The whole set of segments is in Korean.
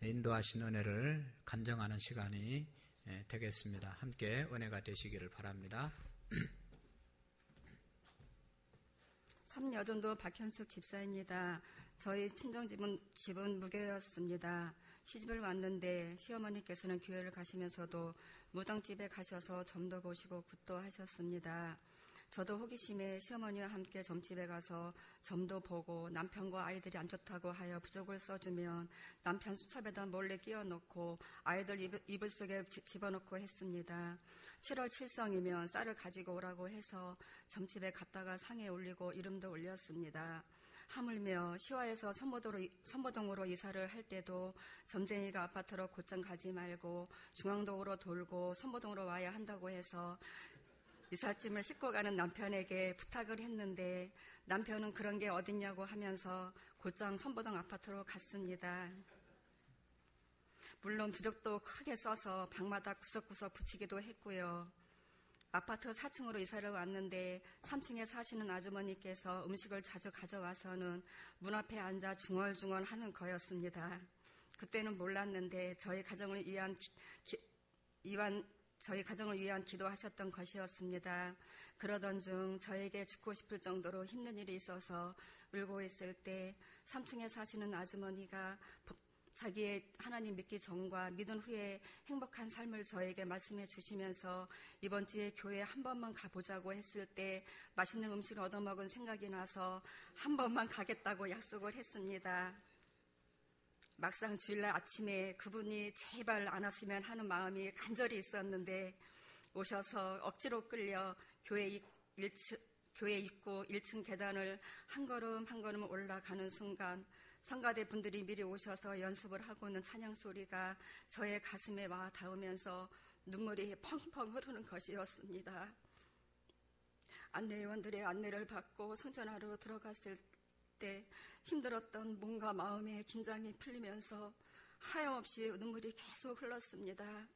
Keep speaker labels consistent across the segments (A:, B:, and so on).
A: 인도하신 은혜를 간증하는 시간이 되겠습니다. 함께 은혜가 되시기를 바랍니다.
B: 삼여전도 박현숙 집사입니다. 저희 친정집은 무교였습니다. 시집을 왔는데 시어머니께서는 교회를 가시면서도 무당집에 가셔서 점도 보시고 굿도 하셨습니다. 저도 호기심에 시어머니와 함께 점집에 가서 점도 보고 남편과 아이들이 안 좋다고 하여 부적을 써주면 남편 수첩에다 몰래 끼워 넣고 아이들 이불 속에 집어넣고 했습니다. 7월 7성이면 쌀을 가지고 오라고 해서 점집에 갔다가 상에 올리고 이름도 올렸습니다. 하물며 시화에서 선보동으로 이사를 할 때도 점쟁이가 아파트로 곧장 가지 말고 중앙동으로 돌고 선보동으로 와야 한다고 해서 이삿짐을 싣고 가는 남편에게 부탁을 했는데 남편은 그런 게 어딨냐고 하면서 곧장 선보동 아파트로 갔습니다. 물론 부적도 크게 써서 방마다 구석구석 붙이기도 했고요. 아파트 4층으로 이사를 왔는데 3층에 사시는 아주머니께서 음식을 자주 가져와서는 문 앞에 앉아 중얼중얼 하는 거였습니다. 그때는 몰랐는데 저희 가정을 위한 기도하셨던 것이었습니다. 그러던 중 저에게 죽고 싶을 정도로 힘든 일이 있어서 울고 있을 때 3층에 사시는 아주머니가 자기의 하나님 믿기 전과 믿은 후에 행복한 삶을 저에게 말씀해 주시면서 이번 주에 교회 한 번만 가보자고 했을 때 맛있는 음식을 얻어먹은 생각이 나서 한 번만 가겠다고 약속을 했습니다. 막상 주일날 아침에 그분이 제발 안 왔으면 하는 마음이 간절히 있었는데 오셔서 억지로 끌려 교회 입구 1층 계단을 한 걸음 한 걸음 올라가는 순간 성가대 분들이 미리 오셔서 연습을 하고는 찬양 소리가 저의 가슴에 와 닿으면서 눈물이 펑펑 흐르는 것이었습니다. 안내위원들의 안내를 받고 성전하러 들어갔을 때 힘들었던 몸과 마음의 긴장이 풀리면서 하염없이 눈물이 계속 흘렀습니다.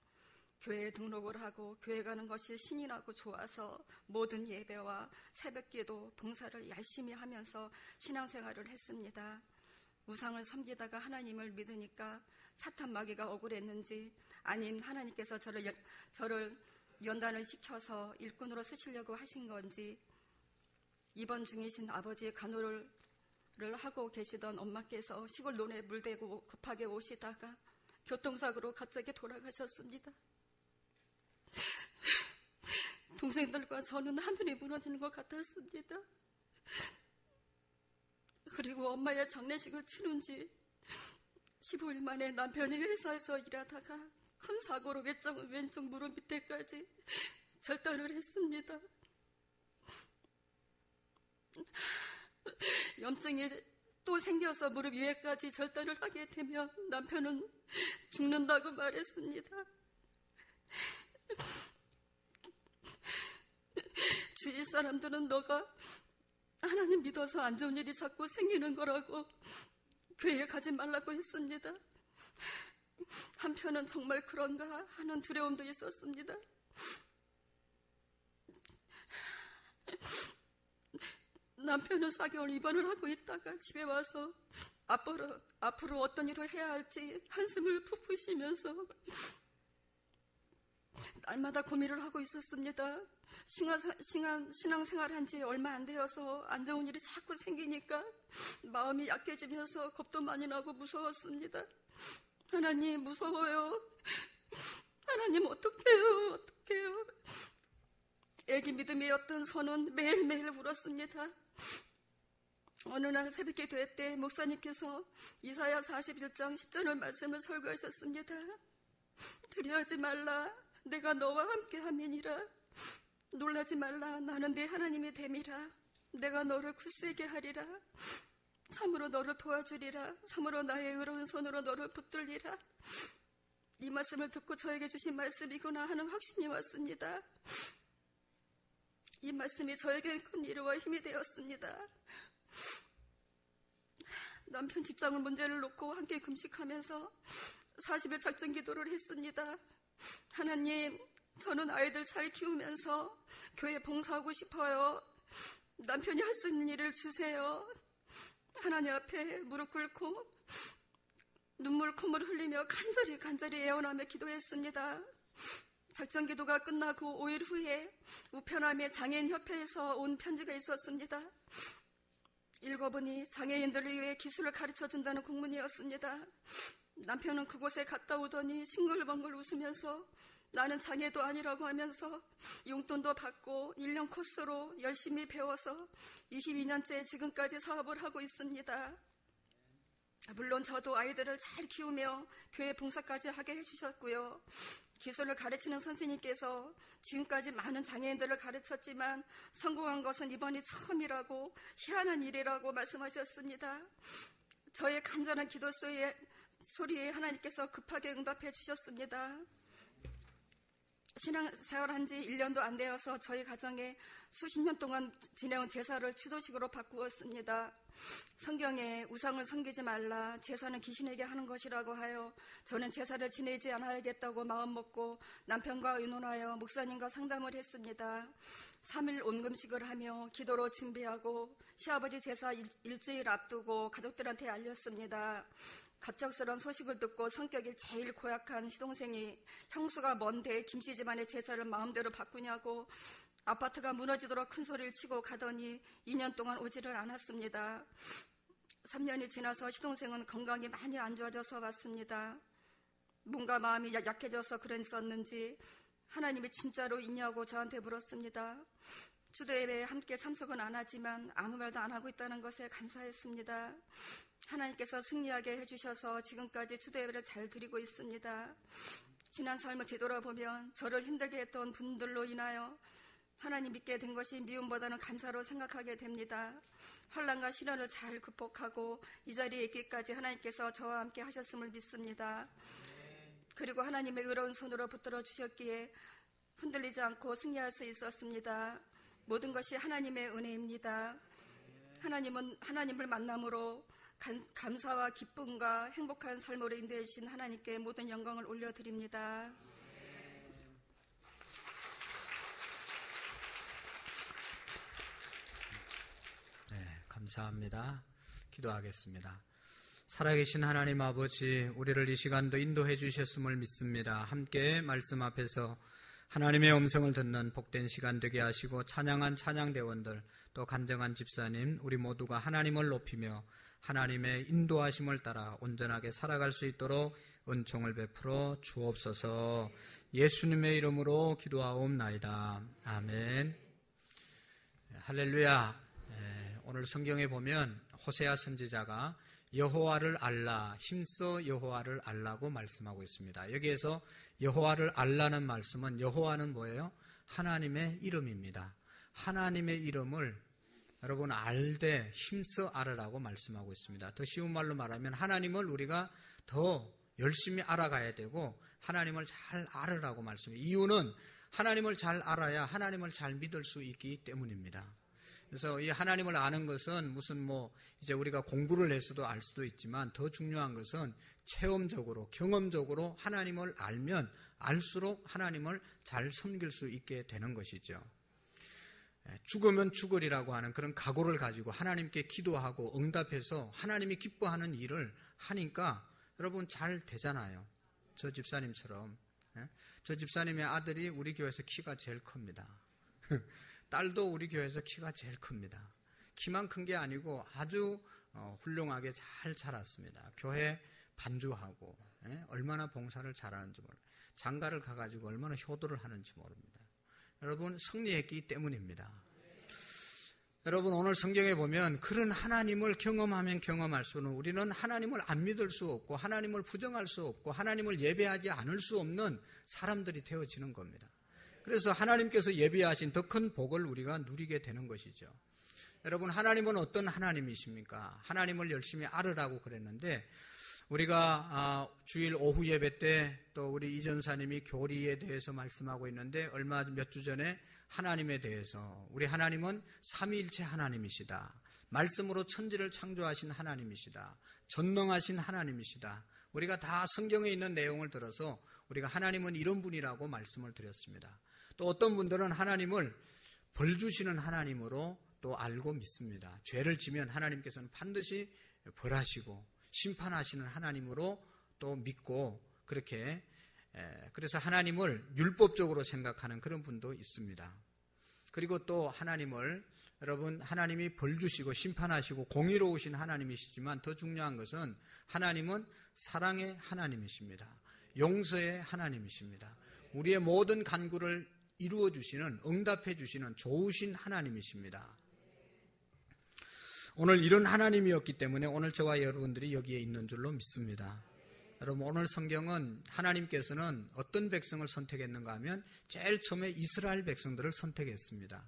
B: 교회에 등록을 하고 교회 가는 것이 신이 나고 좋아서 모든 예배와 새벽기도 봉사를 열심히 하면서 신앙생활을 했습니다. 우상을 섬기다가 하나님을 믿으니까 사탄 마귀가 억울했는지 아님 하나님께서 저를 연단을 시켜서 일꾼으로 쓰시려고 하신 건지 입원 중이신 아버지의 간호를 하고 계시던 엄마께서 시골 논에 물대고 급하게 오시다가 교통사고로 갑자기 돌아가셨습니다. 동생들과 저는 하늘이 무너지는 것 같았습니다. 그리고 엄마의 장례식을 치른 지 15일 만에 남편이 회사에서 일하다가 큰 사고로 왼쪽 무릎 밑에까지 절단을 했습니다. 염증이 또 생겨서 무릎 위에까지 절단을 하게 되면 남편은 죽는다고 말했습니다. 주위 사람들은 너가 하나님 믿어서 안 좋은 일이 자꾸 생기는 거라고 교회에 가지 말라고 했습니다. 한편은 정말 그런가 하는 두려움도 있었습니다. 남편은 4개월 입원을 하고 있다가 집에 와서 앞으로 어떤 일을 해야 할지 한숨을 푹푹 쉬면서 날마다 고민을 하고 있었습니다. 신앙생활 한 지 얼마 안 되어서 안 좋은 일이 자꾸 생기니까 마음이 약해지면서 겁도 많이 나고 무서웠습니다. 하나님 무서워요. 하나님 어떡해요. 애기 믿음이었던 저는 매일매일 울었습니다. 어느 날 새벽기도회 때 목사님께서 이사야 41장 10절을 말씀을 설교하셨습니다. 두려워하지 말라 내가 너와 함께 함이니라. 놀라지 말라 나는 네 하나님이 됨이라. 내가 너를 굳세게 하리라. 참으로 너를 도와주리라. 참으로 나의 의로운 손으로 너를 붙들리라. 이 말씀을 듣고 저에게 주신 말씀이구나 하는 확신이 왔습니다. 이 말씀이 저에게 큰 위로와 힘이 되었습니다. 남편 직장을 문제를 놓고 함께 금식하면서 40일 작정 기도를 했습니다. 하나님, 저는 아이들 잘 키우면서 교회 봉사하고 싶어요. 남편이 할 수 있는 일을 주세요. 하나님 앞에 무릎 꿇고 눈물 콧물 흘리며 간절히 애원하며 기도했습니다. 작전 기도가 끝나고 5일 후에 우편함에 장애인협회에서 온 편지가 있었습니다. 읽어보니 장애인들을 위해 기술을 가르쳐준다는 공문이었습니다. 남편은 그곳에 갔다 오더니 싱글벙글 웃으면서 나는 장애도 아니라고 하면서 용돈도 받고 1년 코스로 열심히 배워서 22년째 지금까지 사업을 하고 있습니다. 물론 저도 아이들을 잘 키우며 교회 봉사까지 하게 해주셨고요. 기술을 가르치는 선생님께서 지금까지 많은 장애인들을 가르쳤지만 성공한 것은 이번이 처음이라고 희한한 일이라고 말씀하셨습니다. 저의 간절한 기도 소리에 하나님께서 급하게 응답해 주셨습니다. 신앙생활한 지 1년도 안 되어서 저희 가정에 수십 년 동안 지내온 제사를 추도식으로 바꾸었습니다. 성경에 우상을 섬기지 말라, 제사는 귀신에게 하는 것이라고 하여 저는 제사를 지내지 않아야겠다고 마음먹고 남편과 의논하여 목사님과 상담을 했습니다. 3일 온금식을 하며 기도로 준비하고 시아버지 제사 일주일 앞두고 가족들한테 알렸습니다. 갑작스러운 소식을 듣고 성격이 제일 고약한 시동생이 형수가 먼데 김씨 집안의 제사를 마음대로 바꾸냐고 아파트가 무너지도록 큰 소리를 치고 가더니 2년 동안 오지를 않았습니다. 3년이 지나서 시동생은 건강이 많이 안 좋아져서 왔습니다. 뭔가 마음이 약해져서 그랬었는지 하나님이 진짜로 있냐고 저한테 물었습니다. 주도예배에 함께 참석은 안 하지만 아무 말도 안 하고 있다는 것에 감사했습니다. 하나님께서 승리하게 해주셔서 지금까지 주도예배를 잘 드리고 있습니다. 지난 삶을 뒤돌아보면 저를 힘들게 했던 분들로 인하여 하나님 믿게 된 것이 미움보다는 감사로 생각하게 됩니다. 환난과 시련을 잘 극복하고 이 자리에 있기까지 하나님께서 저와 함께 하셨음을 믿습니다. 그리고 하나님의 의로운 손으로 붙들어 주셨기에 흔들리지 않고 승리할 수 있었습니다. 모든 것이 하나님의 은혜입니다. 하나님은 하나님을 만남으로 감사와 기쁨과 행복한 삶으로 인도해 주신 하나님께 모든 영광을 올려드립니다.
A: 네, 감사합니다. 기도하겠습니다. 살아계신 하나님 아버지, 우리를 이 시간도 인도해 주셨음을 믿습니다. 함께 말씀 앞에서 하나님의 음성을 듣는 복된 시간 되게 하시고 찬양한 찬양대원들, 또 간증한 집사님, 우리 모두가 하나님을 높이며 하나님의 인도하심을 따라 온전하게 살아갈 수 있도록 은총을 베풀어 주옵소서. 예수님의 이름으로 기도하옵나이다. 아멘. 할렐루야. 오늘 성경에 보면 호세아 선지자가 여호와를 알라, 힘써 여호와를 알라고 말씀하고 있습니다. 여기에서 여호와를 알라는 말씀은, 여호와는 뭐예요? 하나님의 이름입니다. 하나님의 이름을 여러분 알되 힘써 알으라고 말씀하고 있습니다. 더 쉬운 말로 말하면 하나님을 우리가 더 열심히 알아가야 되고 하나님을 잘 알으라고 말씀해요. 이유는 하나님을 잘 알아야 하나님을 잘 믿을 수 있기 때문입니다. 그래서 이 하나님을 아는 것은 무슨 이제 우리가 공부를 해서도 알 수도 있지만 더 중요한 것은 체험적으로, 경험적으로 하나님을 알면 알수록 하나님을 잘 섬길 수 있게 되는 것이죠. 죽으면 죽으리라고 하는 그런 각오를 가지고 하나님께 기도하고 응답해서 하나님이 기뻐하는 일을 하니까 여러분 잘 되잖아요. 저 집사님처럼. 저 집사님의 아들이 우리 교회에서 키가 제일 큽니다. 딸도 우리 교회에서 키가 제일 큽니다. 키만 큰 게 아니고 아주 훌륭하게 잘 자랐습니다. 교회 반주하고 얼마나 봉사를 잘하는지 몰라요. 장가를 가가지고 얼마나 효도를 하는지 모릅니다. 여러분 승리했기 때문입니다. 여러분 오늘 성경에 보면 그런 하나님을 경험하면 경험할수록 우리는 하나님을 안 믿을 수 없고 하나님을 부정할 수 없고 하나님을 예배하지 않을 수 없는 사람들이 되어지는 겁니다. 그래서 하나님께서 예비하신 더 큰 복을 우리가 누리게 되는 것이죠. 여러분 하나님은 어떤 하나님이십니까? 하나님을 열심히 알으라고 그랬는데 우리가 주일 오후 예배 때 또 우리 이 전사님이 교리에 대해서 말씀하고 있는데 얼마 몇 주 전에 하나님에 대해서 우리 하나님은 삼위일체 하나님이시다. 말씀으로 천지를 창조하신 하나님이시다. 전능하신 하나님이시다. 우리가 다 성경에 있는 내용을 들어서 우리가 하나님은 이런 분이라고 말씀을 드렸습니다. 또 어떤 분들은 하나님을 벌 주시는 하나님으로 또 알고 믿습니다. 죄를 지면 하나님께서는 반드시 벌하시고 심판하시는 하나님으로 또 믿고 그렇게 그래서 하나님을 율법적으로 생각하는 그런 분도 있습니다. 그리고 또 하나님을 여러분 하나님이 벌 주시고 심판하시고 공의로우신 하나님이시지만 더 중요한 것은 하나님은 사랑의 하나님이십니다. 용서의 하나님이십니다. 우리의 모든 간구를 이루어 주시는 응답해 주시는 좋으신 하나님이십니다. 오늘 이런 하나님이었기 때문에 오늘 저와 여러분들이 여기에 있는 줄로 믿습니다. 여러분 오늘 성경은 하나님께서는 어떤 백성을 선택했는가 하면 제일 처음에 이스라엘 백성들을 선택했습니다.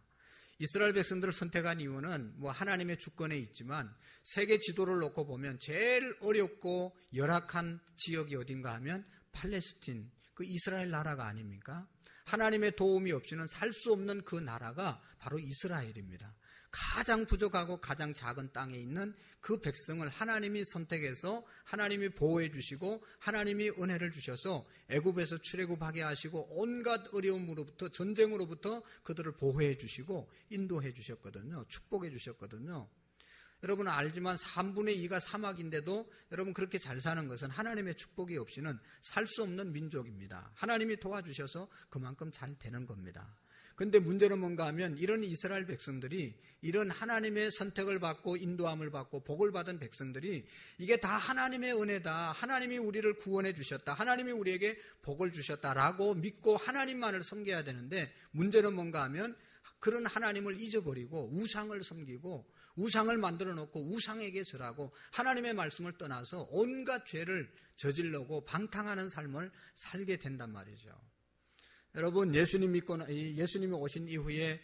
A: 이스라엘 백성들을 선택한 이유는 하나님의 주권에 있지만 세계 지도를 놓고 보면 제일 어렵고 열악한 지역이 어딘가 하면 팔레스틴, 그 이스라엘 나라가 아닙니까? 하나님의 도움이 없이는 살 수 없는 그 나라가 바로 이스라엘입니다. 가장 부족하고 가장 작은 땅에 있는 그 백성을 하나님이 선택해서 하나님이 보호해 주시고 하나님이 은혜를 주셔서 애굽에서 출애굽하게 하시고 온갖 어려움으로부터 전쟁으로부터 그들을 보호해 주시고 인도해 주셨거든요. 축복해 주셨거든요. 여러분은 알지만 3분의 2가 사막인데도 여러분 그렇게 잘 사는 것은 하나님의 축복이 없이는 살 수 없는 민족입니다. 하나님이 도와주셔서 그만큼 잘 되는 겁니다. 그런데 문제는 뭔가 하면 이런 이스라엘 백성들이 이런 하나님의 선택을 받고 인도함을 받고 복을 받은 백성들이 이게 다 하나님의 은혜다. 하나님이 우리를 구원해 주셨다. 하나님이 우리에게 복을 주셨다라고 믿고 하나님만을 섬겨야 되는데 문제는 뭔가 하면 그런 하나님을 잊어버리고 우상을 섬기고 우상을 만들어 놓고 우상에게 절하고 하나님의 말씀을 떠나서 온갖 죄를 저질러고 방탕하는 삶을 살게 된단 말이죠. 여러분 예수님이 오신 이후에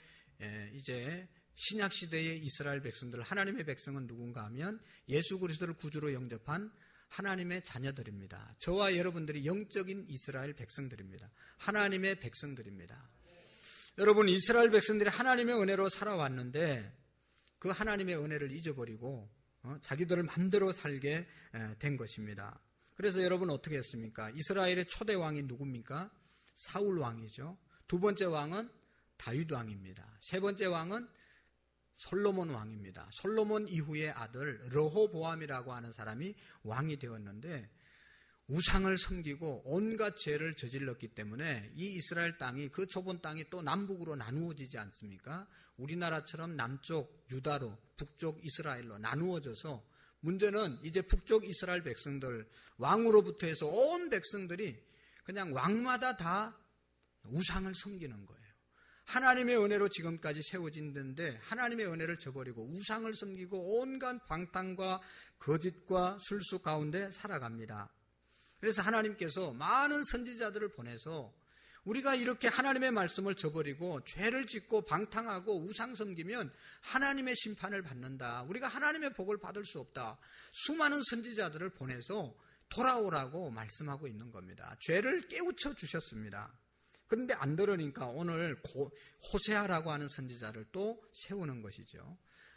A: 이제 신약 시대의 이스라엘 백성들 하나님의 백성은 누군가 하면 예수 그리스도를 구주로 영접한 하나님의 자녀들입니다. 저와 여러분들이 영적인 이스라엘 백성들입니다. 하나님의 백성들입니다. 여러분 이스라엘 백성들이 하나님의 은혜로 살아왔는데 그 하나님의 은혜를 잊어버리고 자기들을 마음대로 살게 된 것입니다. 그래서 여러분 어떻게 했습니까? 이스라엘의 초대 왕이 누굽니까? 사울 왕이죠. 두 번째 왕은 다윗 왕입니다. 세 번째 왕은 솔로몬 왕입니다. 솔로몬 이후의 아들 르호보암이라고 하는 사람이 왕이 되었는데 우상을 섬기고 온갖 죄를 저질렀기 때문에 이 이스라엘 땅이 그 좁은 땅이 또 남북으로 나누어지지 않습니까? 우리나라처럼 남쪽 유다로 북쪽 이스라엘로 나누어져서 문제는 이제 북쪽 이스라엘 백성들 왕으로부터 해서 온 백성들이 그냥 왕마다 다 우상을 섬기는 거예요. 하나님의 은혜로 지금까지 세워진 데인데 하나님의 은혜를 저버리고 우상을 섬기고 온갖 방탕과 거짓과 술수 가운데 살아갑니다. 그래서 하나님께서 많은 선지자들을 보내서 우리가 이렇게 하나님의 말씀을 저버리고 죄를 짓고 방탕하고 우상 섬기면 하나님의 심판을 받는다. 우리가 하나님의 복을 받을 수 없다. 수많은 선지자들을 보내서 돌아오라고 말씀하고 있는 겁니다. 죄를 깨우쳐 주셨습니다. 그런데 안 들으니까 오늘 호세아라고 하는 선지자를 또 세우는 것이죠.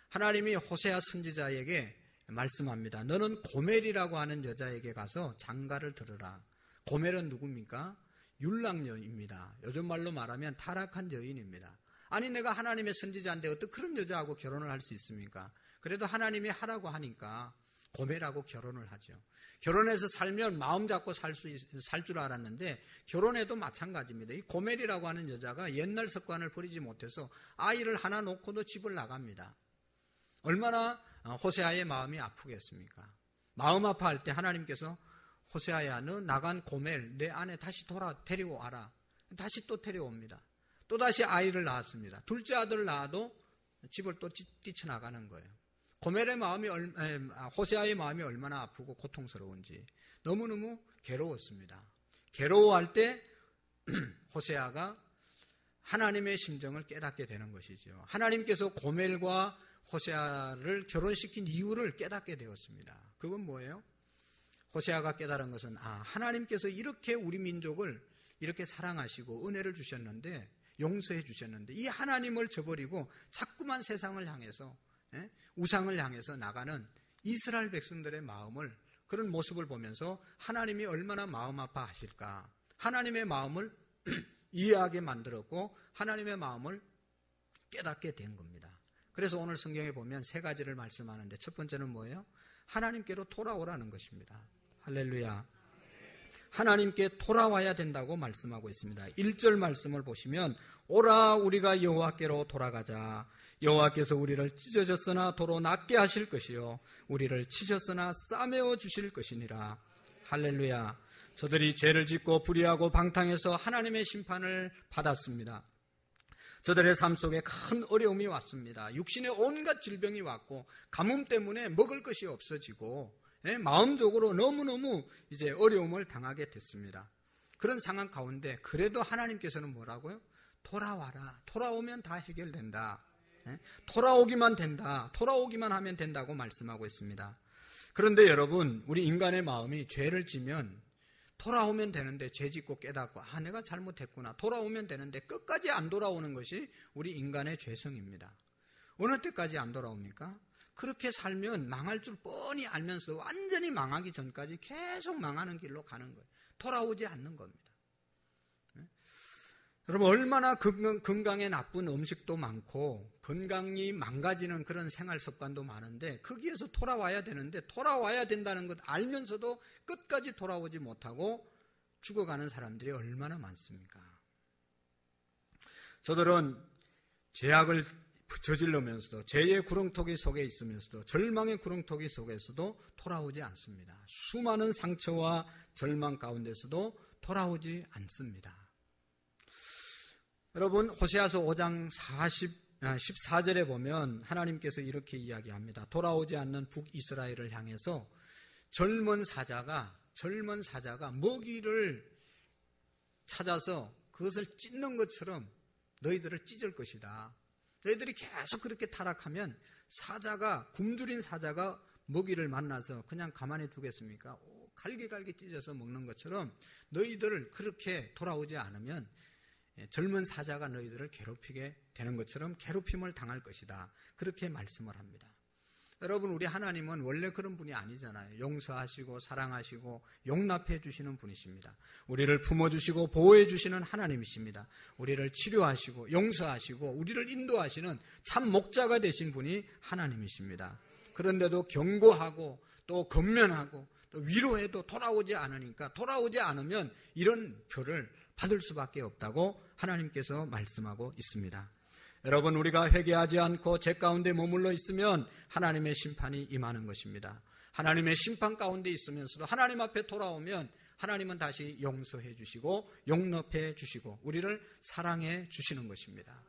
A: 하나님이 호세아 선지자에게 말씀합니다. 너는 고멜이라고 하는 여자에게 가서 장가를 들으라. 고멜은 누굽니까? 율랑녀입니다. 요즘 말로 말하면 타락한 여인입니다. 아니 내가 하나님의 선지자인데 어떻게 그런 여자하고 결혼을 할 수 있습니까? 그래도 하나님이 하라고 하니까 고멜하고 결혼을 하죠. 결혼해서 살면 마음 잡고 살 줄 알았는데 결혼해도 마찬가지입니다. 이 고멜이라고 하는 여자가 옛날 습관을 버리지 못해서 아이를 하나 놓고도 집을 나갑니다. 얼마나 호세아의 마음이 아프겠습니까? 마음 아파할 때 하나님께서 호세아야 너 나간 고멜 내 아내 다시 데리고 와라. 다시 또 데려옵니다. 또다시 아이를 낳았습니다. 둘째 아들을 낳아도 집을 또 뛰쳐나가는 거예요. 고멜의 마음이 호세아의 마음이 얼마나 아프고 고통스러운지 너무너무 괴로웠습니다. 괴로워할 때 호세아가 하나님의 심정을 깨닫게 되는 것이죠. 하나님께서 고멜과 호세아를 결혼시킨 이유를 깨닫게 되었습니다. 그건 뭐예요? 호세아가 깨달은 것은 하나님께서 이렇게 우리 민족을 이렇게 사랑하시고 은혜를 주셨는데 용서해 주셨는데 이 하나님을 저버리고 자꾸만 세상을 향해서 우상을 향해서 나가는 이스라엘 백성들의 마음을 그런 모습을 보면서 하나님이 얼마나 마음 아파하실까. 하나님의 마음을 이해하게 만들었고 하나님의 마음을 깨닫게 된 겁니다. 그래서 오늘 성경에 보면 세 가지를 말씀하는데 첫 번째는 뭐예요? 하나님께로 돌아오라는 것입니다. 할렐루야. 하나님께 돌아와야 된다고 말씀하고 있습니다. 1절 말씀을 보시면 오라 우리가 여호와께로 돌아가자. 여호와께서 우리를 찢어졌으나 도로 낫게 하실 것이요 우리를 치셨으나 싸매어 주실 것이니라. 할렐루야. 저들이 죄를 짓고 불의하고 방탕해서 하나님의 심판을 받았습니다. 저들의 삶 속에 큰 어려움이 왔습니다. 육신에 온갖 질병이 왔고 가뭄 때문에 먹을 것이 없어지고 마음적으로 너무너무 이제 어려움을 당하게 됐습니다. 그런 상황 가운데 그래도 하나님께서는 뭐라고요? 돌아와라. 돌아오면 다 해결된다. 돌아오기만 된다. 돌아오기만 하면 된다고 말씀하고 있습니다. 그런데 여러분, 우리 인간의 마음이 죄를 지면 돌아오면 되는데 죄 짓고 깨닫고 내가 잘못했구나. 돌아오면 되는데 끝까지 안 돌아오는 것이 우리 인간의 죄성입니다. 어느 때까지 안 돌아옵니까? 그렇게 살면 망할 줄 뻔히 알면서도 완전히 망하기 전까지 계속 망하는 길로 가는 거예요. 돌아오지 않는 겁니다. 여러분, 얼마나 건강에 나쁜 음식도 많고 건강이 망가지는 그런 생활 습관도 많은데 거기에서 돌아와야 되는데 돌아와야 된다는 것 알면서도 끝까지 돌아오지 못하고 죽어가는 사람들이 얼마나 많습니까? 저들은 죄악을 저질르면서도 죄의 구렁텅이 속에 있으면서도 절망의 구렁텅이 속에서도 돌아오지 않습니다. 수많은 상처와 절망 가운데서도 돌아오지 않습니다. 여러분, 호세아서 5장 14절에 보면 하나님께서 이렇게 이야기합니다. 돌아오지 않는 북이스라엘을 향해서 젊은 사자가 먹이를 찾아서 그것을 찢는 것처럼 너희들을 찢을 것이다. 너희들이 계속 그렇게 타락하면 굶주린 사자가 먹이를 만나서 그냥 가만히 두겠습니까? 갈기갈기 찢어서 먹는 것처럼 너희들을 그렇게 돌아오지 않으면 젊은 사자가 너희들을 괴롭히게 되는 것처럼 괴롭힘을 당할 것이다. 그렇게 말씀을 합니다. 여러분, 우리 하나님은 원래 그런 분이 아니잖아요. 용서하시고 사랑하시고 용납해 주시는 분이십니다. 우리를 품어주시고 보호해 주시는 하나님이십니다. 우리를 치료하시고 용서하시고 우리를 인도하시는 참 목자가 되신 분이 하나님이십니다. 그런데도 경고하고 또 권면하고 또 위로해도 돌아오지 않으니까 돌아오지 않으면 이런 벌을 받을 수밖에 없다고 하나님께서 말씀하고 있습니다. 여러분, 우리가 회개하지 않고 죄 가운데 머물러 있으면 하나님의 심판이 임하는 것입니다. 하나님의 심판 가운데 있으면서도 하나님 앞에 돌아오면 하나님은 다시 용서해 주시고 용납해 주시고 우리를 사랑해 주시는 것입니다.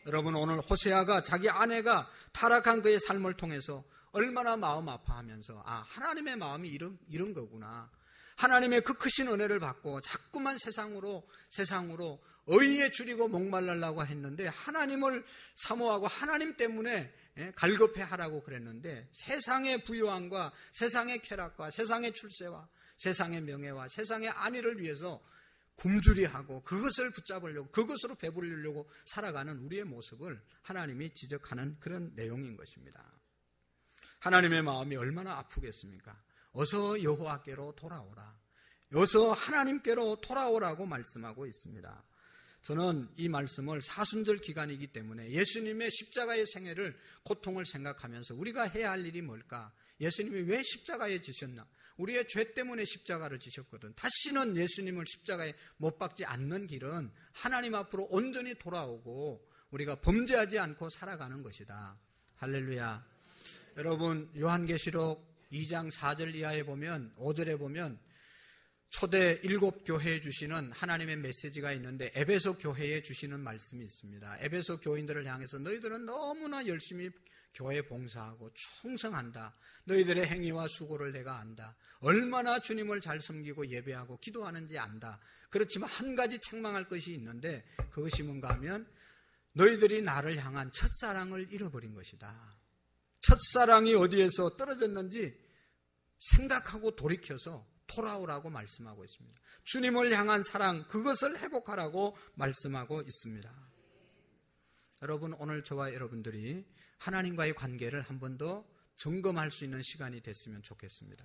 A: 여러분, 오늘 호세아가 자기 아내가 타락한 그의 삶을 통해서 얼마나 마음 아파하면서 하나님의 마음이 이런 거구나. 하나님의 그 크신 은혜를 받고 자꾸만 세상으로 의에 줄이고 목말라려고 했는데 하나님을 사모하고 하나님 때문에 갈급해하라고 그랬는데 세상의 부유함과 세상의 쾌락과 세상의 출세와 세상의 명예와 세상의 안위를 위해서 굶주리하고 그것을 붙잡으려고 그것으로 배부르려고 살아가는 우리의 모습을 하나님이 지적하는 그런 내용인 것입니다. 하나님의 마음이 얼마나 아프겠습니까? 어서 여호와께로 돌아오라. 어서 하나님께로 돌아오라고 말씀하고 있습니다. 저는 이 말씀을 사순절 기간이기 때문에 예수님의 십자가의 생애를 고통을 생각하면서 우리가 해야 할 일이 뭘까? 예수님이 왜 십자가에 지셨나? 우리의 죄 때문에 십자가를 지셨거든. 다시는 예수님을 십자가에 못 박지 않는 길은 하나님 앞으로 온전히 돌아오고 우리가 범죄하지 않고 살아가는 것이다. 할렐루야. 여러분, 요한계시록 2장 4절 이하에 보면 5절에 보면 초대 7교회에 주시는 하나님의 메시지가 있는데 에베소 교회에 주시는 말씀이 있습니다. 에베소 교인들을 향해서 너희들은 너무나 열심히 교회 봉사하고 충성한다. 너희들의 행위와 수고를 내가 안다. 얼마나 주님을 잘 섬기고 예배하고 기도하는지 안다. 그렇지만 한 가지 책망할 것이 있는데 그것이 뭔가 하면 너희들이 나를 향한 첫사랑을 잃어버린 것이다. 첫사랑이 어디에서 떨어졌는지 생각하고 돌이켜서 돌아오라고 말씀하고 있습니다. 주님을 향한 사랑, 그것을 회복하라고 말씀하고 있습니다. 여러분, 오늘 저와 여러분들이 하나님과의 관계를 한 번 더 점검할 수 있는 시간이 됐으면 좋겠습니다.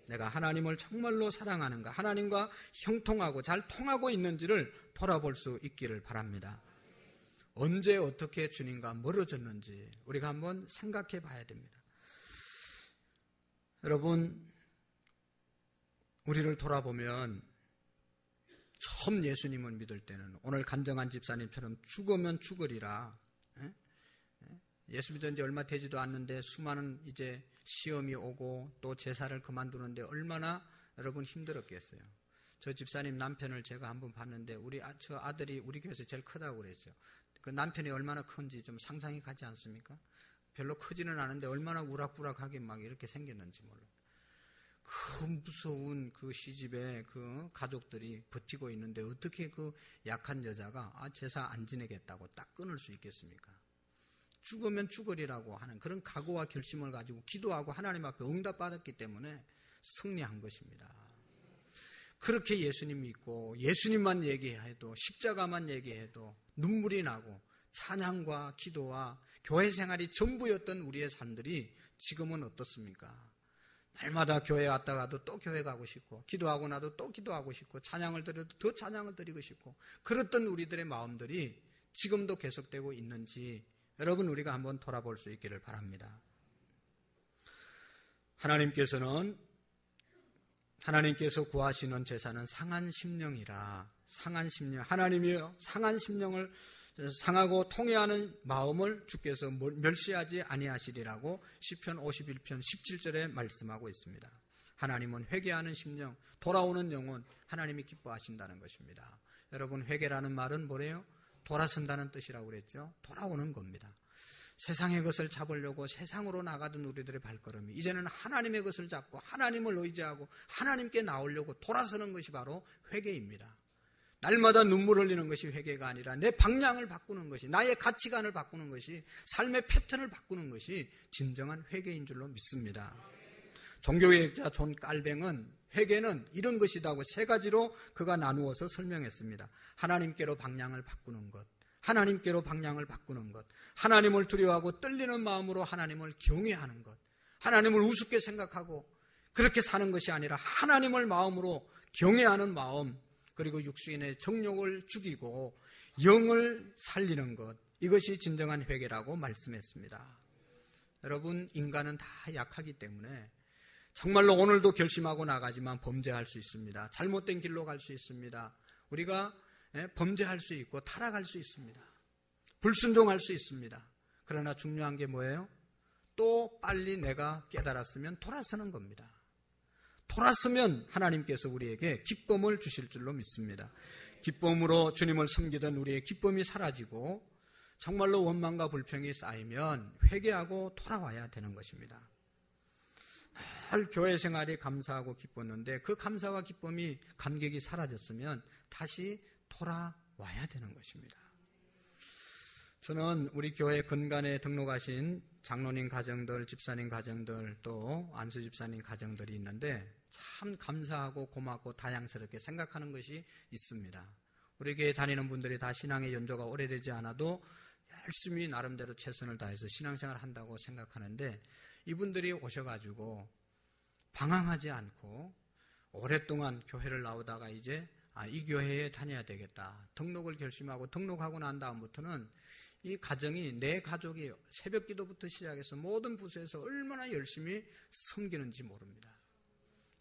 A: 내가 하나님을 정말로 사랑하는가, 하나님과 형통하고 잘 통하고 있는지를 돌아볼 수 있기를 바랍니다. 언제 어떻게 주님과 멀어졌는지 우리가 한번 생각해 봐야 됩니다. 여러분, 우리를 돌아보면 처음 예수님을 믿을 때는 오늘 간정한 집사님처럼 죽으면 죽으리라. 예수 믿은 지 얼마 되지도 않는데 수많은 이제 시험이 오고 또 제사를 그만두는데 얼마나 여러분 힘들었겠어요. 저 집사님 남편을 제가 한번 봤는데 저 아들이 우리 교회에서 제일 크다고 그랬죠. 그 남편이 얼마나 큰지 좀 상상이 가지 않습니까? 별로 크지는 않은데 얼마나 우락부락하게 막 이렇게 생겼는지 몰라요. 그 무서운 그 시집에 그 가족들이 버티고 있는데 어떻게 그 약한 여자가 제사 안 지내겠다고 딱 끊을 수 있겠습니까? 죽으면 죽으리라고 하는 그런 각오와 결심을 가지고 기도하고 하나님 앞에 응답받았기 때문에 승리한 것입니다. 그렇게 예수님 믿고 예수님만 얘기해도 십자가만 얘기해도 눈물이 나고 찬양과 기도와 교회 생활이 전부였던 우리의 삶들이 지금은 어떻습니까? 날마다 교회 왔다가도 또 교회 가고 싶고 기도하고 나도 또 기도하고 싶고 찬양을 드려도 더 찬양을 드리고 싶고 그랬던 우리들의 마음들이 지금도 계속되고 있는지 여러분 우리가 한번 돌아볼 수 있기를 바랍니다. 하나님께서 구하시는 제사는 상한 심령이라 상한 심령 하나님이 상한 심령을 상하고 통회하는 마음을 주께서 멸시하지 아니하시리라고 시편 51편 17절에 말씀하고 있습니다. 하나님은 회개하는 심령, 돌아오는 영혼 하나님이 기뻐하신다는 것입니다. 여러분 회개라는 말은 뭐래요? 돌아선다는 뜻이라고 그랬죠. 돌아오는 겁니다. 세상의 것을 잡으려고 세상으로 나가던 우리들의 발걸음이 이제는 하나님의 것을 잡고 하나님을 의지하고 하나님께 나오려고 돌아서는 것이 바로 회개입니다. 날마다 눈물 흘리는 것이 회개가 아니라 내 방향을 바꾸는 것이 나의 가치관을 바꾸는 것이 삶의 패턴을 바꾸는 것이 진정한 회개인 줄로 믿습니다. 종교개혁자 존 깔뱅은 회개는 이런 것이다고 세 가지로 그가 나누어서 설명했습니다. 하나님께로 방향을 바꾸는 것, 하나님께로 방향을 바꾸는 것, 하나님을 두려워하고 떨리는 마음으로 하나님을 경외하는 것, 하나님을 우습게 생각하고 그렇게 사는 것이 아니라 하나님을 마음으로 경외하는 마음, 그리고 육신의 정욕을 죽이고 영을 살리는 것, 이것이 진정한 회개라고 말씀했습니다. 여러분 인간은 다 약하기 때문에 정말로 오늘도 결심하고 나가지만 범죄할 수 있습니다. 잘못된 길로 갈 수 있습니다. 우리가 범죄할 수 있고 타락할 수 있습니다. 불순종할 수 있습니다. 그러나 중요한 게 뭐예요? 또 빨리 내가 깨달았으면 돌아서는 겁니다. 돌아서면 하나님께서 우리에게 기쁨을 주실 줄로 믿습니다. 기쁨으로 주님을 섬기던 우리의 기쁨이 사라지고 정말로 원망과 불평이 쌓이면 회개하고 돌아와야 되는 것입니다. 늘 교회 생활이 감사하고 기뻤는데 그 감사와 기쁨이 감격이 사라졌으면 다시 돌아와야 되는 것입니다. 저는 우리 교회 근간에 등록하신 장로님 가정들, 집사님 가정들, 또 안수 집사님 가정들이 있는데 참 감사하고 고맙고 다양스럽게 생각하는 것이 있습니다. 우리 교회 다니는 분들이 다 신앙의 연조가 오래되지 않아도 열심히 나름대로 최선을 다해서 신앙생활을 한다고 생각하는데 이분들이 오셔가지고 방황하지 않고 오랫동안 교회를 나오다가 이제 이 교회에 다녀야 되겠다. 등록을 결심하고 등록하고 난 다음부터는 이 가정이 내 가족이 새벽 기도부터 시작해서 모든 부서에서 얼마나 열심히 섬기는지 모릅니다.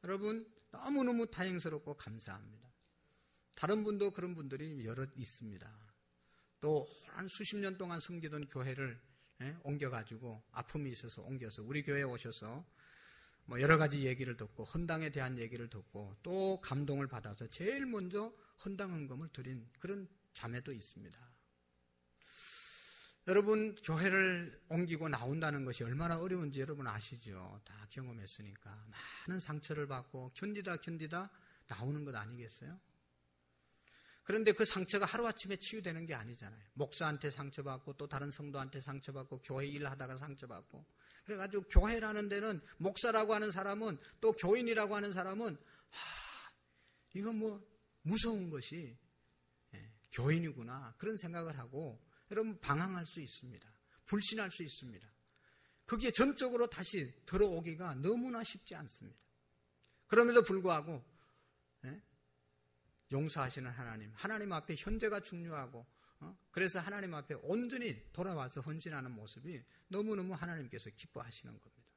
A: 여러분 너무너무 다행스럽고 감사합니다. 다른 분도 그런 분들이 여럿 있습니다. 또 한 수십 년 동안 섬기던 교회를 옮겨가지고 아픔이 있어서 옮겨서 우리 교회에 오셔서 뭐 여러 가지 얘기를 듣고 헌당에 대한 얘기를 듣고 또 감동을 받아서 제일 먼저 헌당 헌금을 드린 그런 자매도 있습니다. 여러분 교회를 옮기고 나온다는 것이 얼마나 어려운지 여러분 아시죠? 다 경험했으니까 많은 상처를 받고 견디다 나오는 것 아니겠어요? 그런데 그 상처가 하루아침에 치유되는 게 아니잖아요. 목사한테 상처받고 또 다른 성도한테 상처받고 교회 일하다가 상처받고 그래가지고 교회라는 데는 목사라고 하는 사람은 또 교인이라고 하는 사람은 이건 뭐 무서운 것이 교인이구나 그런 생각을 하고 여러분 방황할 수 있습니다. 불신할 수 있습니다. 거기에 전적으로 다시 들어오기가 너무나 쉽지 않습니다. 그럼에도 불구하고 용서하시는 하나님 앞에 현재가 중요하고 그래서 하나님 앞에 온전히 돌아와서 헌신하는 모습이 너무너무 하나님께서 기뻐하시는 겁니다.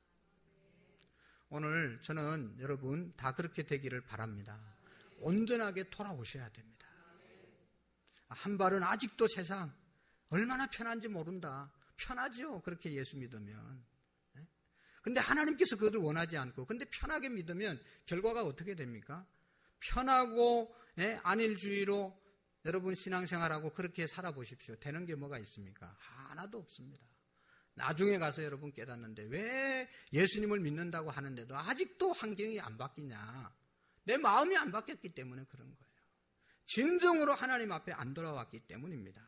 A: 오늘 저는 여러분 다 그렇게 되기를 바랍니다. 온전하게 돌아오셔야 됩니다. 한 발은 아직도 세상 얼마나 편한지 모른다. 편하죠. 그렇게 예수 믿으면. 근데 하나님께서 그것을 원하지 않고, 근데 편하게 믿으면 결과가 어떻게 됩니까? 편하고 안일주의로 여러분 신앙생활하고 그렇게 살아보십시오. 되는 게 뭐가 있습니까? 하나도 없습니다. 나중에 가서 여러분 깨닫는데 왜 예수님을 믿는다고 하는데도 아직도 환경이 안 바뀌냐? 내 마음이 안 바뀌었기 때문에 그런 거예요. 진정으로 하나님 앞에 안 돌아왔기 때문입니다.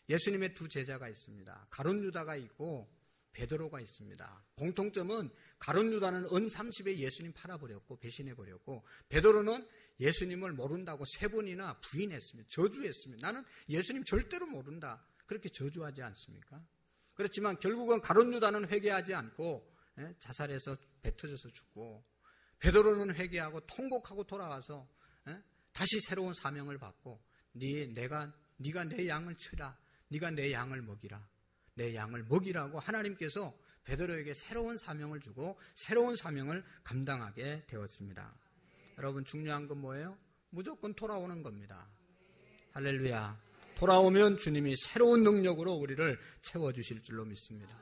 A: 예수님의 두 제자가 있습니다. 가룟 유다가 있고 베드로가 있습니다. 공통점은 가룟 유다는 은 30에 예수님 팔아버렸고 배신해버렸고, 베드로는 예수님을 모른다고 3번이나 부인했습니다. 저주했습니다. 나는 예수님 절대로 모른다. 그렇게 저주하지 않습니까? 그렇지만 결국은 가룟 유다는 회개하지 않고 자살해서 배 터져서 죽고, 베드로는 회개하고 통곡하고 돌아와서 다시 새로운 사명을 받고, 네가 내 양을 치라. 네가 내 양을 먹이라. 내 양을 먹이라고 하나님께서 베드로에게 새로운 사명을 주고 새로운 사명을 감당하게 되었습니다. 여러분, 중요한 건 뭐예요? 무조건 돌아오는 겁니다. 할렐루야. 돌아오면 주님이 새로운 능력으로 우리를 채워주실 줄로 믿습니다.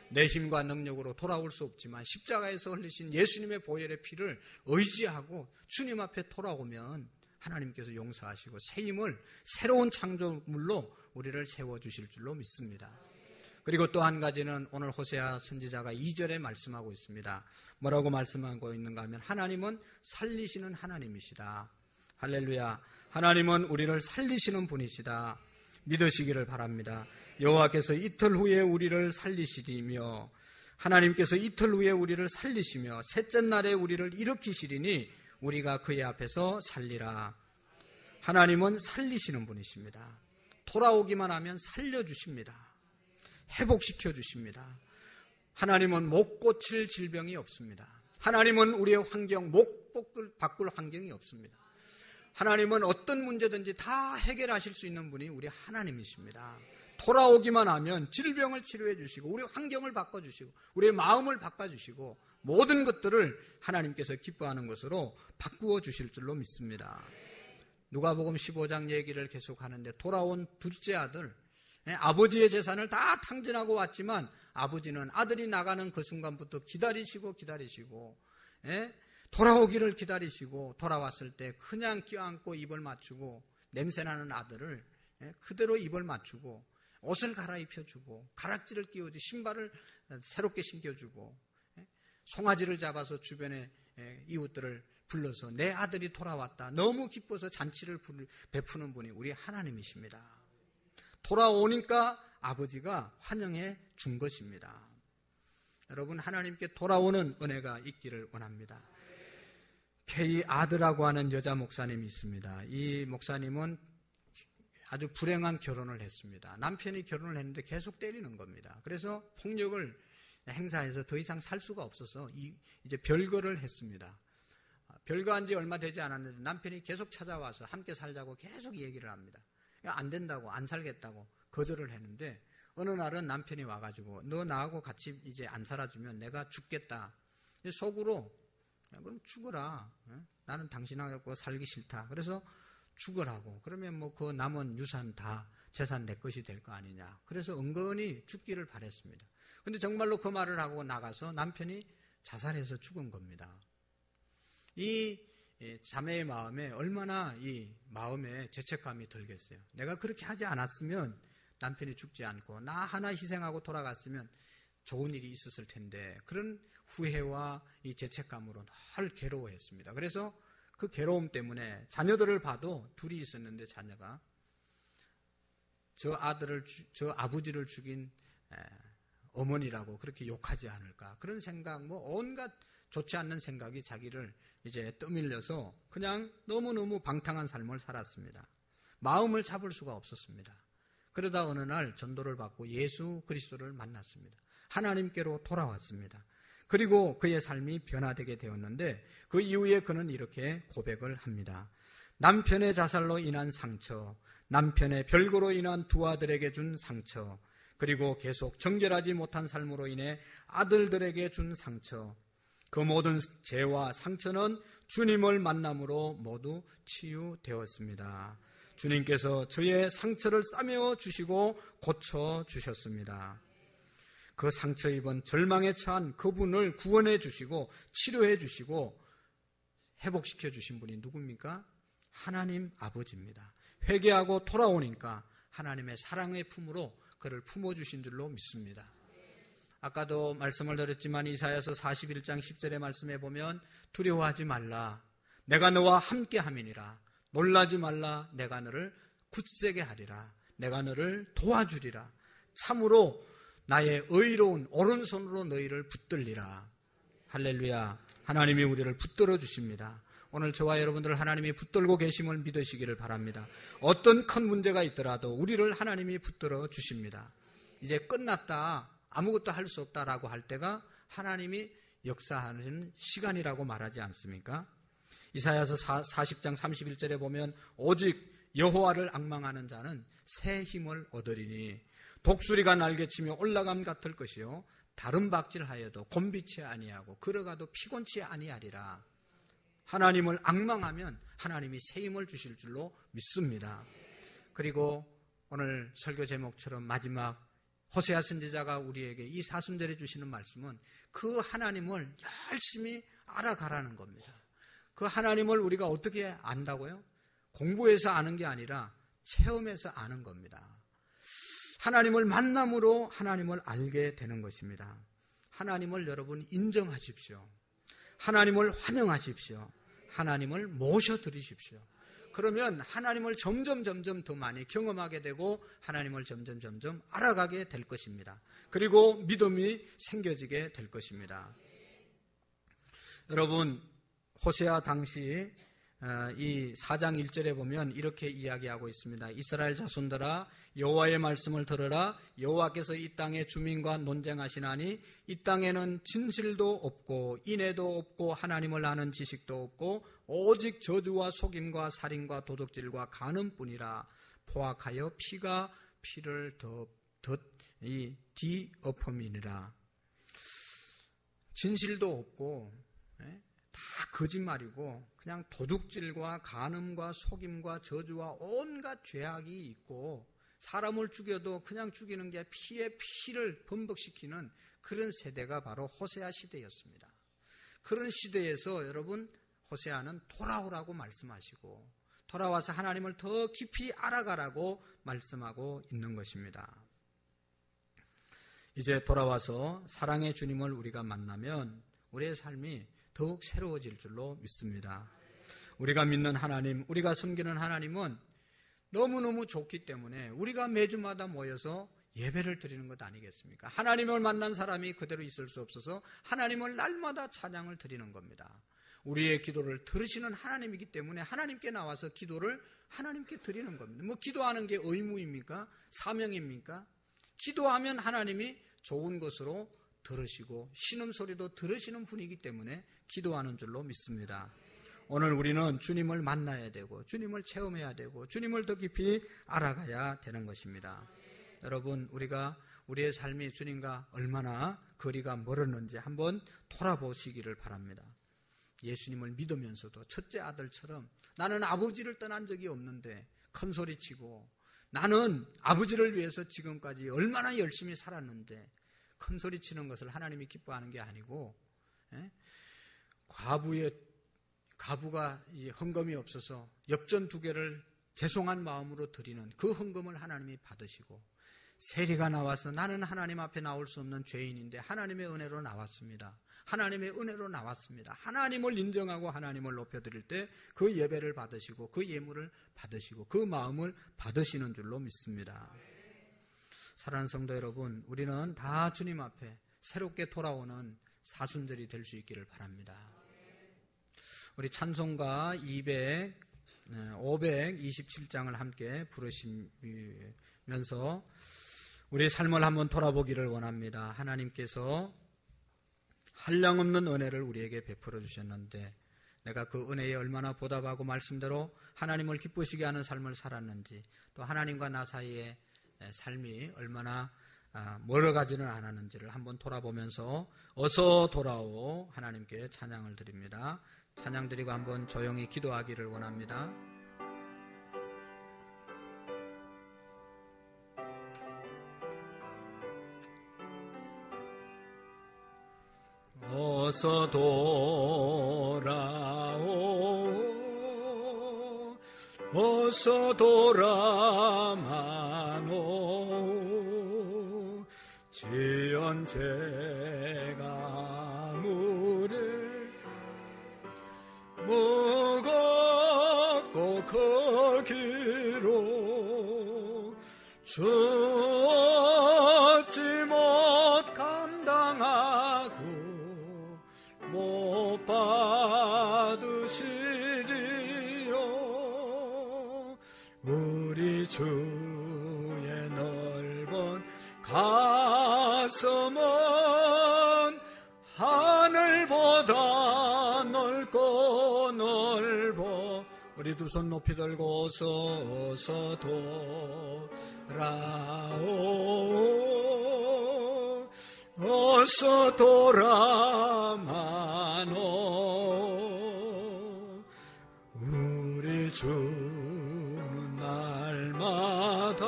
A: 내 힘과 능력으로 돌아올 수 없지만 십자가에서 흘리신 예수님의 보혈의 피를 의지하고 주님 앞에 돌아오면 하나님께서 용서하시고 새 힘을 새로운 창조물로 우리를 세워주실 줄로 믿습니다. 그리고 또 한 가지는 오늘 호세아 선지자가 2절에 말씀하고 있습니다. 뭐라고 말씀하고 있는가 하면 하나님은 살리시는 하나님이시다. 할렐루야. 하나님은 우리를 살리시는 분이시다. 믿으시기를 바랍니다. 여호와께서 이틀 후에 우리를 살리시리며, 하나님께서 이틀 후에 우리를 살리시며 셋째 날에 우리를 일으키시리니 우리가 그의 앞에서 살리라. 하나님은 살리시는 분이십니다. 돌아오기만 하면 살려주십니다. 회복시켜 주십니다. 하나님은 못 고칠 질병이 없습니다. 하나님은 우리의 환경, 못 바꿀 환경이 없습니다. 하나님은 어떤 문제든지 다 해결하실 수 있는 분이 우리 하나님이십니다. 돌아오기만 하면 질병을 치료해 주시고 우리 환경을 바꿔주시고 우리의 마음을 바꿔주시고 모든 것들을 하나님께서 기뻐하는 것으로 바꾸어 주실 줄로 믿습니다. 누가복음 15장 얘기를 계속하는데 돌아온 둘째 아들, 아버지의 재산을 다 탕진하고 왔지만 아버지는 아들이 나가는 그 순간부터 기다리시고 돌아오기를 기다리시고 돌아왔을 때 그냥 껴안고 입을 맞추고 냄새나는 아들을 그대로 입을 맞추고 옷을 갈아입혀주고 가락지를 끼워주고 신발을 새롭게 신겨주고 송아지를 잡아서 주변에 이웃들을 불러서 내 아들이 돌아왔다. 너무 기뻐서 잔치를 베푸는 분이 우리 하나님이십니다. 돌아오니까 아버지가 환영해 준 것입니다. 여러분, 하나님께 돌아오는 은혜가 있기를 원합니다. K 아드라고 하는 여자 목사님이 있습니다. 이 목사님은 아주 불행한 결혼을 했습니다. 남편이 결혼을 했는데 계속 때리는 겁니다. 그래서 폭력을 행사해서 더 이상 살 수가 없어서 이제 별거를 했습니다. 별거한 지 얼마 되지 않았는데 남편이 계속 찾아와서 함께 살자고 계속 얘기를 합니다. 안 된다고, 안 살겠다고 거절을 했는데 어느 날은 남편이 와가지고 너 나하고 같이 이제 안 살아주면 내가 죽겠다. 속으로 그럼 죽어라. 나는 당신하고 살기 싫다. 그래서 죽으라고. 그러면 뭐 그 남은 유산 다 재산 내 것이 될 거 아니냐. 그래서 은근히 죽기를 바랬습니다. 근데 정말로 그 말을 하고 나가서 남편이 자살해서 죽은 겁니다. 이 자매의 마음에 얼마나 이 마음에 죄책감이 들겠어요. 내가 그렇게 하지 않았으면 남편이 죽지 않고 나 하나 희생하고 돌아갔으면 좋은 일이 있었을 텐데 그런 후회와 이 죄책감으로 늘 괴로워했습니다. 그래서 그 괴로움 때문에 자녀들을 봐도 둘이 있었는데 자녀가 저 아버지를 죽인 어머니라고 그렇게 욕하지 않을까 그런 생각, 뭐 온갖 좋지 않는 생각이 자기를 이제 떠밀려서 그냥 너무너무 방탕한 삶을 살았습니다. 마음을 잡을 수가 없었습니다. 그러다 어느 날 전도를 받고 예수 그리스도를 만났습니다. 하나님께로 돌아왔습니다. 그리고 그의 삶이 변화되게 되었는데 그 이후에 그는 이렇게 고백을 합니다. 남편의 자살로 인한 상처, 남편의 별거로 인한 두 아들에게 준 상처, 그리고 계속 정결하지 못한 삶으로 인해 아들들에게 준 상처, 그 모든 죄와 상처는 주님을 만남으로 모두 치유되었습니다. 주님께서 저의 상처를 싸매어 주시고 고쳐 주셨습니다. 그 상처 입은 절망에 처한 그분을 구원해 주시고 치료해 주시고 회복시켜 주신 분이 누굽니까? 하나님 아버지입니다. 회개하고 돌아오니까 하나님의 사랑의 품으로 그를 품어주신 줄로 믿습니다. 아까도 말씀을 드렸지만 이사야서 41장 10절의 말씀에 보면 두려워하지 말라. 내가 너와 함께함이니라. 놀라지 말라. 내가 너를 굳세게 하리라. 내가 너를 도와주리라. 참으로 나의 의로운 오른손으로 너희를 붙들리라. 할렐루야. 하나님이 우리를 붙들어 주십니다. 오늘 저와 여러분들 하나님이 붙들고 계심을 믿으시기를 바랍니다. 어떤 큰 문제가 있더라도 우리를 하나님이 붙들어 주십니다. 이제 끝났다, 아무것도 할 수 없다라고 할 때가 하나님이 역사하는 시간이라고 말하지 않습니까? 이사야서 40장 31절에 보면 오직 여호와를 앙망하는 자는 새 힘을 얻으리니 독수리가 날개치며 올라감 같을 것이요 다른 박질하여도 곤비치 아니하고 걸어가도 피곤치 아니하리라. 하나님을 앙망하면 하나님이 새 힘을 주실 줄로 믿습니다. 그리고 오늘 설교 제목처럼 마지막 호세아 선지자가 우리에게 이 사순절에 주시는 말씀은 그 하나님을 열심히 알아가라는 겁니다. 그 하나님을 우리가 어떻게 안다고요? 공부해서 아는 게 아니라 체험해서 아는 겁니다. 하나님을 만남으로 하나님을 알게 되는 것입니다. 하나님을 여러분 인정하십시오. 하나님을 환영하십시오. 하나님을 모셔드리십시오. 그러면 하나님을 점점 더 많이 경험하게 되고 하나님을 점점 알아가게 될 것입니다. 그리고 믿음이 생겨지게 될 것입니다. 여러분, 호세아 당시 이 4장 1절에 보면 이렇게 이야기하고 있습니다. 이스라엘 자손들아 여호와의 말씀을 들으라. 여호와께서 이 땅의 주민과 논쟁하시나니 이 땅에는 진실도 없고 인애도 없고 하나님을 아는 지식도 없고 오직 저주와 속임과 살인과 도둑질과 간음뿐이라. 포악하여 피가 피를 뒤엎음이니라. 진실도 없고 다 거짓말이고 그냥 도둑질과 간음과 속임과 저주와 온갖 죄악이 있고 사람을 죽여도 그냥 죽이는 게 피에 피를 범벅시키는 그런 세대가 바로 호세아 시대였습니다. 그런 시대에서 여러분 호세아는 돌아오라고 말씀하시고 돌아와서 하나님을 더 깊이 알아가라고 말씀하고 있는 것입니다. 이제 돌아와서 사랑의 주님을 우리가 만나면 우리의 삶이 더욱 새로워질 줄로 믿습니다. 우리가 믿는 하나님, 우리가 섬기는 하나님은 너무너무 좋기 때문에 우리가 매주마다 모여서 예배를 드리는 것 아니겠습니까? 하나님을 만난 사람이 그대로 있을 수 없어서 하나님을 날마다 찬양을 드리는 겁니다. 우리의 기도를 들으시는 하나님이기 때문에 하나님께 나와서 기도를 하나님께 드리는 겁니다. 뭐 기도하는 게 의무입니까? 사명입니까? 기도하면 하나님이 좋은 것으로 들으시고 신음소리도 들으시는 분이기 때문에 기도하는 줄로 믿습니다. 오늘 우리는 주님을 만나야 되고 주님을 체험해야 되고 주님을 더 깊이 알아가야 되는 것입니다. 여러분, 우리가 우리의 삶이 주님과 얼마나 거리가 멀었는지 한번 돌아보시기를 바랍니다. 예수님을 믿으면서도 첫째 아들처럼 나는 아버지를 떠난 적이 없는데 큰 소리치고 나는 아버지를 위해서 지금까지 얼마나 열심히 살았는데 큰 소리치는 것을 하나님이 기뻐하는 게 아니고 과부가 헌금이 없어서 엽전 2개를 죄송한 마음으로 드리는 그 헌금을 하나님이 받으시고 세리가 나와서 나는 하나님 앞에 나올 수 없는 죄인인데 하나님의 은혜로 나왔습니다. 하나님의 은혜로 나왔습니다. 하나님을 인정하고 하나님을 높여드릴 때 그 예배를 받으시고 그 예물을 받으시고 그 마음을 받으시는 줄로 믿습니다. 사랑하는 성도 여러분, 우리는 다 주님 앞에 새롭게 돌아오는 사순절이 될 수 있기를 바랍니다. 우리 찬송가 527장을 함께 부르시면서 우리의 삶을 한번 돌아보기를 원합니다. 하나님께서 한량없는 은혜를 우리에게 베풀어 주셨는데 내가 그 은혜에 얼마나 보답하고 말씀대로 하나님을 기쁘시게 하는 삶을 살았는지 또 하나님과 나 사이의 삶이 얼마나 여러 가지는 않았는지를 한번 돌아보면서 어서 돌아오 하나님께 찬양을 드립니다. 찬양 드리고 한번 조용히 기도하기를 원합니다. 어서 돌아오 어서 돌아마노 지연 죄가 물에 무겁고 크기로 주었지 못 감당하고 못 받으시리요. 우리 주의 넓은 가슴은 하늘보다 넓고 넓어. 우리 두 손 높이 들고 어서 돌아오 어서 돌아마노. 우리 주는 날마다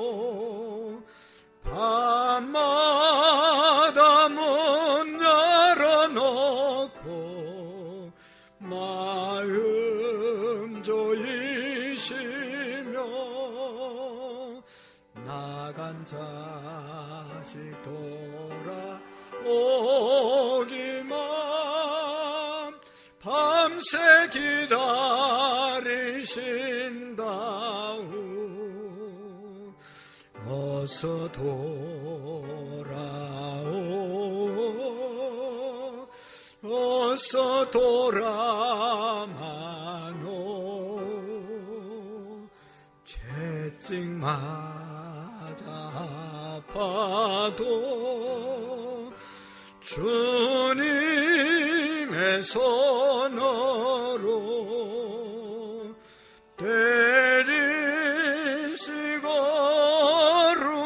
A: 기다리신다오. 밤마다 문 열어놓고 마음 조이시며 나간 자식 돌아오기만 밤새 기다리신다오. 어서 돌아오 어서 돌아마노. 채찍 맞아 아파도 주님의 손으로 때리시고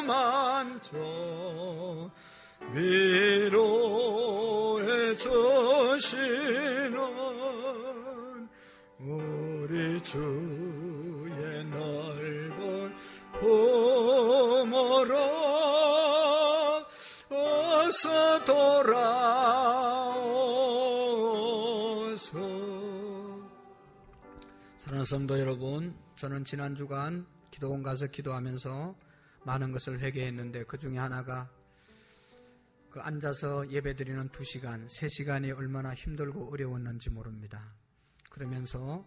A: 만져 위로해 주시는 우리 주의 넓은 품으로 어서 돌아오소. 사랑하는 성도 여러분, 저는 지난 주간 기도원 가서 기도하면서 많은 것을 회개했는데 그 중에 하나가 그 앉아서 예배드리는 2시간, 3시간이 얼마나 힘들고 어려웠는지 모릅니다. 그러면서